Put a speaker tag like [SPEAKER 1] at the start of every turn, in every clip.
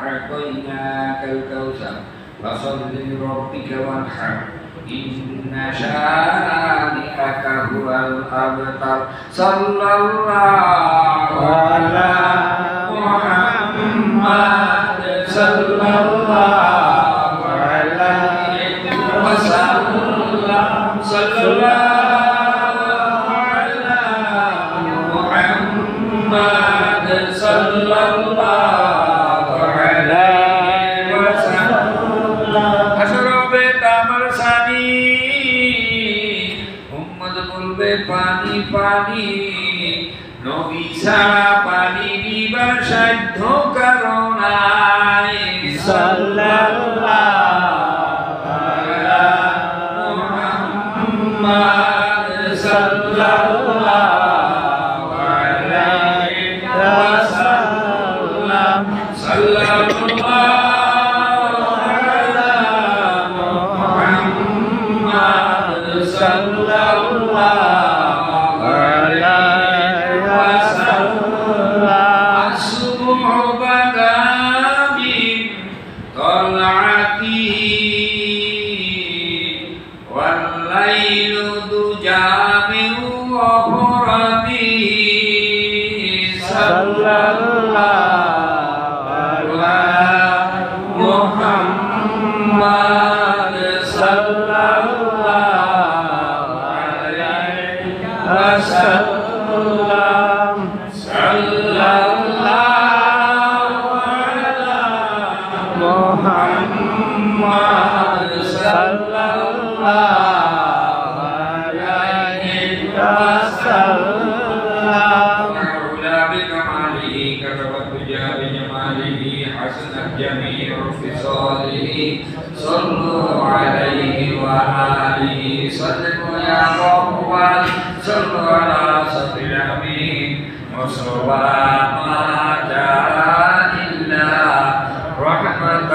[SPEAKER 1] أعطيناك الكوثر فصل لربك وانحر إن شانئك هو الأبتر صلى الله على محمد صلى الله عليه وسلم صلى الله على محمد صلى الله عليه وسلم أشرب تمر سني উম্মত বলবে পানি পানি নবী ছাড়া পানি দিবার সাধ্য কারো নাই সাল্লাল্লাহু আলা মুহাম্মদ সাল্লাল্লাহু আলাইহি ওয়াসাল্লাম সাল্লাল্লাহু আলা মুহাম্মদ সাল্লাল্লাহু আলাইহি ওয়াসাল্লাম আসবহু বাদামিন طلعته والليل دجى من وفرته صلى الله على محمد صلى الله عليه وسلم صلى الله على محمد صلى الله عليه وسلم أولى بكماله كتبت بجماله حسنت جميع خصاله صلوا عليه وآله صلوا يا رب صلوا على سيدنا الأمين وصلى ما جاء إلا رحمة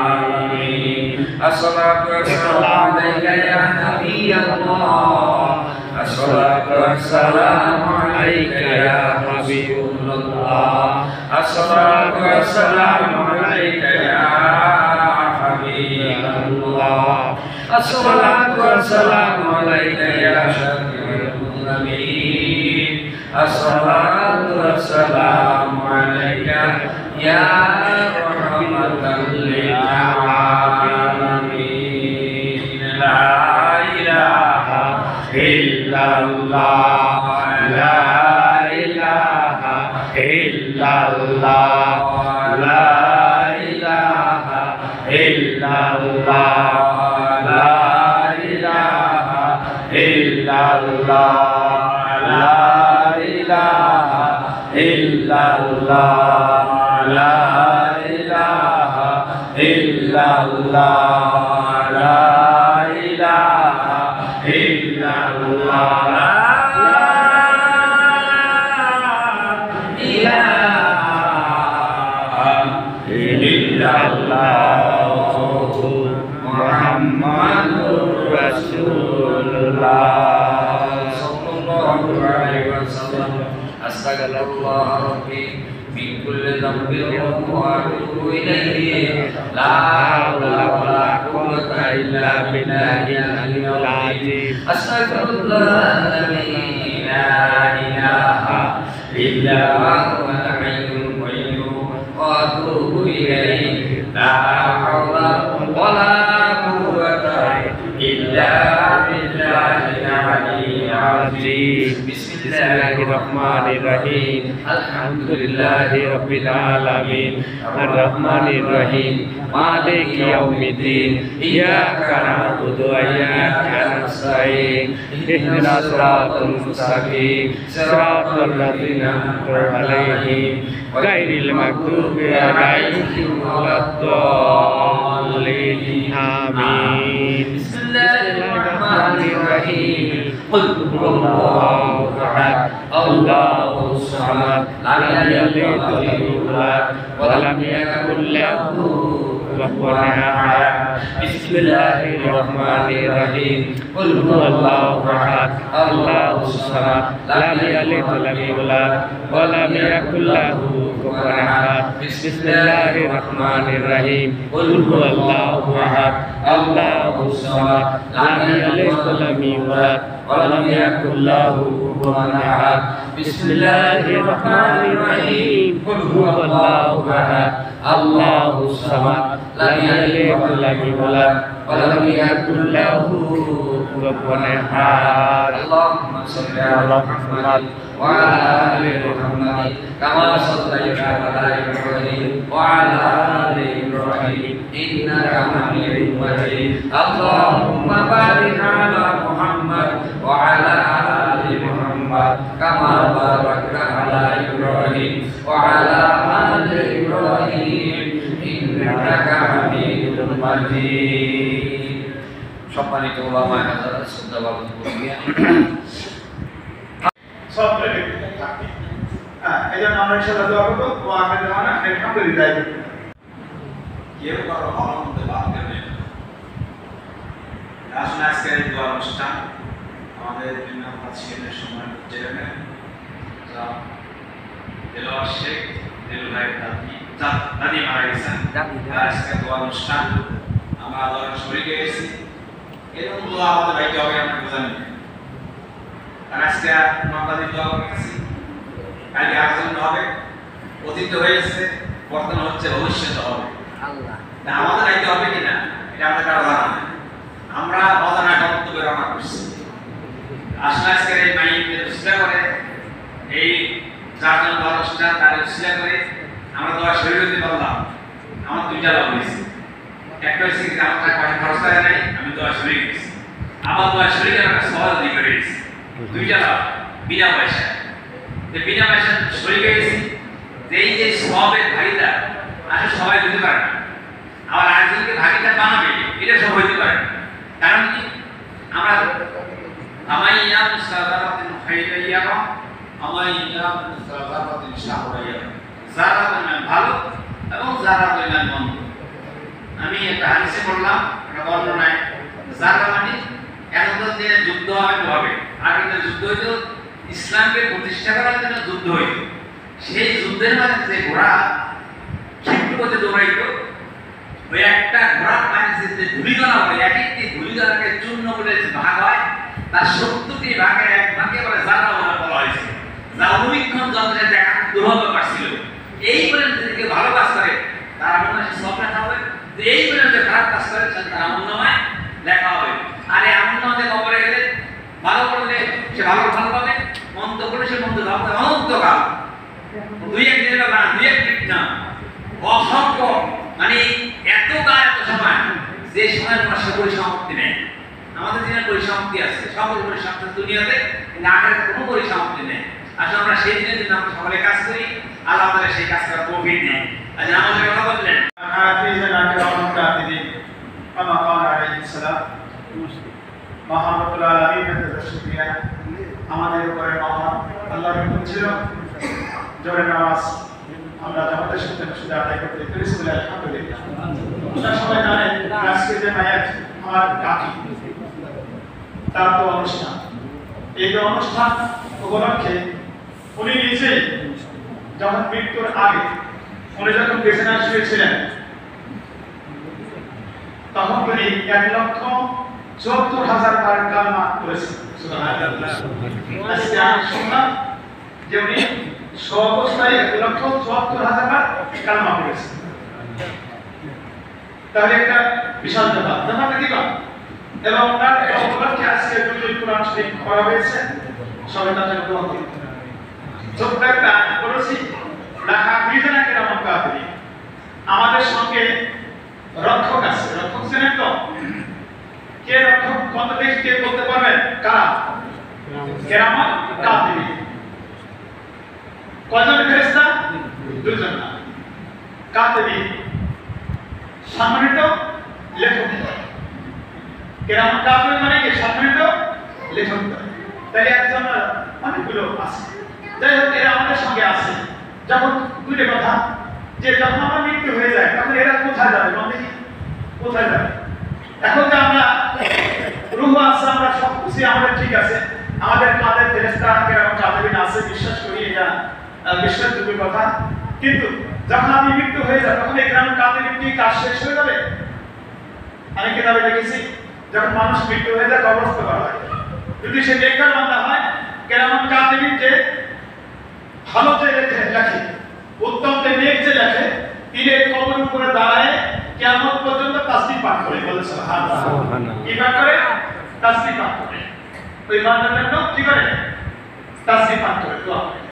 [SPEAKER 1] للعالمين الصلاة والسلام عليك يا نبي الله الصلاة والسلام عليك يا حبيب الله الصلاة والسلام عليك يا حبيب الله الصلاة والسلام عليك يا شفيع المذنبين الصلاة والسلام عليك يا رحمة للعالمين لا إله إلا الله لا إله إلا الله لا إله إلا الله لا إله إلا الله لا إله إلا الله لا إله إلا الله لا إله إلا الله Muhammadur Rasulullah sallallahu alaihi wasallam astaghfirullah rabbi min kulli dhanbin wa atubu ilayhi la hawla wa la quwwata illa billahil aliyyil azim astaghfirullah la ilaha illa huwa al-hayyul qayyum wa atubu ilayhi la hawla wa la quwwata illa billahil aliyyil azim Bismillahirrahmanirrahim Alhamdulillahi Rabbil Alamin Ar-Rahmanirrahim Maliki Yawmiddin Iyyaka na'budu wa iyyaka nasta'in Ihdinas siratal mustaqim Siratal ladzina an'amta 'alaihim ghairil maghdubi 'alaihim waladdallin Amin Bismillahirrahmanirrahim Qul huwallahu ahad Allahus samad lam yalid wa lam yulad wa lam yakul lahu kufuwan ahad Bismillahirrahmanirrahim Qul huwallahu ahad Allahus samad lam yalid wa lam yulad wa lam yakul lahu kufuwan ahad বিসমিল্লাহির রহমানির রহিম কুল হুয়াল্লাহু আহাদ আল্লাহুস সামাদ লাম ইয়ালিদ ওয়া লাম ইউলাদ ওয়া লাম ইয়াকুল লাহু কুফুওয়ান আহাদ বিসমিল্লাহির রহমানির রহিম কুল হুয়াল্লাহু আহাদ আল্লাহুস সামাদ লাম ইয়ালিদ ওয়া লাম ইউলাদ ওয়া লাম ইয়াকুল লাহু কুফুওয়ান আহাদ আল্লাহুম্মা সাল্লি আলা মুহাম্মাদ ওয়া আলা আলি মুহাম্মাদ কামা সাল্লাইতা আলা ইব্রাহিম ওয়া আলা আলি ইব্রাহিম ইন্নাকা হামিদুম মাজিদ আল্লাহুম্মা বারিক আলা মুহাম্মাদ ওয়া আলা আলি মুহাম্মাদ কামা বারাকতা আলা ইব্রাহিম ওয়া আলা আলি ইব্রাহিম ইন্নাকা হামিদুম মাজিদ। সম্মানিত ওলামা হাজার শ্রদ্ধাবান
[SPEAKER 2] সব থাকবে। এই জন্য আমরা ইনশাআল্লাহ দোয়া করবো ও আখের জামানা আলহামদুলিল্লাহ।
[SPEAKER 3] কেউ কারো ভালো মন্দ বাদ দেবে না। আসলে আজকের এই দোয়া অনুষ্ঠান আমাদের ছিলেন সময় চেয়ারম্যান দেলোয়ার শেখ দেলু ভাই দাদি মারা গেছেন। আজকে দোয়া অনুষ্ঠান আমরা দোয়া শরীকে গেছি, এরকম দোয়া আমাদের ভাইকে হবে আমরা বোঝানি। আর আজকে মাতাদি দোয়া করতেছি, কালকে আরেকজন হবে, অতীত হয়ে গেছে, বর্তমান হচ্ছে, ভবিষ্যৎ হবে। আমাদের দায়িত্ব হবে কিনা এটা আমাদের কারো জানা নেই। আমরা অজানা কর্তব্য রওনা করছি। আসলে আজকের এই মাইকে উসিলা করে এই চারজন দশটা তার উসিলা করে আমরা দোয়া শরীর হতে পারলাম। আমার দুইটা লাভ হয়েছে। একটা হচ্ছে কি আমার টাকা পয়সা খরচ করে নাই, আমি দোয়া শরীর গেছি। আমার দোয়া শরীরে একটা সহজ দিক করে গেছি। দুইটা লাভ বিনা পয়সা। বিনা পয়সা শরীর গেছি যে এই যে সবের ভাগিদার আসলে সবাই দিতে পারে না। আবার আরেকজনকে ভাগিদার বানাবে এটা সব হইতে পারে না। কারণ কি আমরা আমাইয়া মুসাদারাতিন খাইরাইয়া আমাইয়া মুসাদারাতিন শাহরাইয়া যারা পরিমাণ ভালো এবং যারা পরিমাণ মন্দ। আমি একটা হাদিসে পড়লাম, একটা বর্ণনায় যারা মানে এখন তো যে যুদ্ধ হবে, আগে যে যুদ্ধ হইতো ইসলামকে প্রতিষ্ঠা করার জন্য যুদ্ধ হইতো। সেই যুদ্ধের মাঝে যে ঘোড়া ক্ষিপ্র করতে দৌড়াইতো, ওই একটা ঘোড়ার পায়ে যে ধুলিকণা হয়, এক একটি ধুলিকণাকে চূর্ণ করে যে ভাগ হয়, তার 70টি ভাগের এক ভাগে বলে জানা বলা হয়েছে, যা অনুবীক্ষণ যন্ত্রে দেখা দুর্লভ পাচ্ছিল। এই পর্যন্ত যদি কেউ ভালো কাজ করে তার আমলনামায় সব লেখা হবে, যে এই পর্যন্ত খারাপ কাজ করে তার আমলনামায় লেখা হবে। আর এই আমলনামাতে কবরে গেলে ভালো করলে সে ভালো ফল পাবে, মন্দ করলে সে মন্দ ফল পাবে। অনন্তকাল দুই এক দিনের না, দুই এক মিনিট না, অসংখ্য, মানে এত কাল এত সময়, যে সময়ের কোনো সে পরিসমাপ্তি নেই। আমাদের দিনের পরিসমাপ্তি আছে, সকল পরিসমাপ্তি দুনিয়াতে, কিন্তু আগের কোনো পরিসমাপ্তি নেই। আসলে আমরা সেই দিনের জন্য আমরা সকলে কাজ করি, আল্লাহ আমাদের সেই কাজ করার তৌফিক দেন। আজ আমাদের কথা বললেন
[SPEAKER 2] আমাদের উপরে মহান আল্লাহর হুকুম ছিল জোরে নামাজ আমরা জামাতের সাথে মসজিদে আদায় করতে পেরেছি বলে আলহামদুলিল্লাহ। আপনারা সবাই জানেন আজকে যে মায়াত আমার কাকি তার তো অনুষ্ঠান, এই যে অনুষ্ঠান উপলক্ষে উনি নিজেই যখন মৃত্যুর আগে উনি যখন বিছানায় শুয়েছিলেন তখন উনি 1,74,000 বার কালমা করেছেন। আজকে আমি শুনলাম যে উনি অবস্থায় 1,74,000 বার কালমা করেছেন। তাহলে একটা বিশাল ব্যাপার কি কম, এবং তার উপলক্ষে আজকে দুই কোরআন শরীফ করা হয়েছে। সবাই তাদের দোয়া করুন। ছোট্ট একটা বলেছি লেখা বিজনা কেরাম কাফিরি, আমাদের সঙ্গে রক্ষক আছে। রক্ষক ছিলেন তো কে? রক্ষক কত দেখি কে বলতে পারবেন? কারা? কেরাম কাফিরি। কয়জন ফেরেশতা? দুইজন না। কাফিরি সম্মানিত লেখক। কেরাম কাফিরি মানে কি? সম্মানিত লেখক। তাই একজন অনেকগুলো আছে। যাই হোক, এরা আমাদের সঙ্গে আছে। যখন দুইটা কথা, যে যখন আমার মৃত্যু হয়ে যায় তখন এরা কোথায় যাবে? কোথায় যাবে? এখন যে আমরা রূহ আছে, আমরা সব কিছু আমাদের ঠিক আছে, আমাদের কাঁধে ফেরেশতা কেরাম কাফিরিন আছে, বিশ্বাস করি, এটা বিশ্বাসযোগ্য কথা। কিন্তু যখন আপনি মৃত্যু হয়ে যায় তখন এই গ্রামের কাতেরির কি কাজ শেষ হয়ে যাবে? আমি কিতাবে দেখেছি যখন মানুষ মৃত্যু হয়ে যায় কবরস্থ করা হয়, যদি সে নেককার বান্দা হয় কেরামত কাতেরির যে ভালো যে লেখে উত্তম যে নেক যে লেখে তিনি এই কবরের উপরে দাঁড়ায় কিয়ামত পর্যন্ত তাসবিহ পাঠ করে, বলে সুবহানাল্লাহ। কি পাঠ করে? তাসবিহ পাঠ করে। ওই বান্দার জন্য কি করে? তাসবিহ পাঠ করে, দোয়া করে।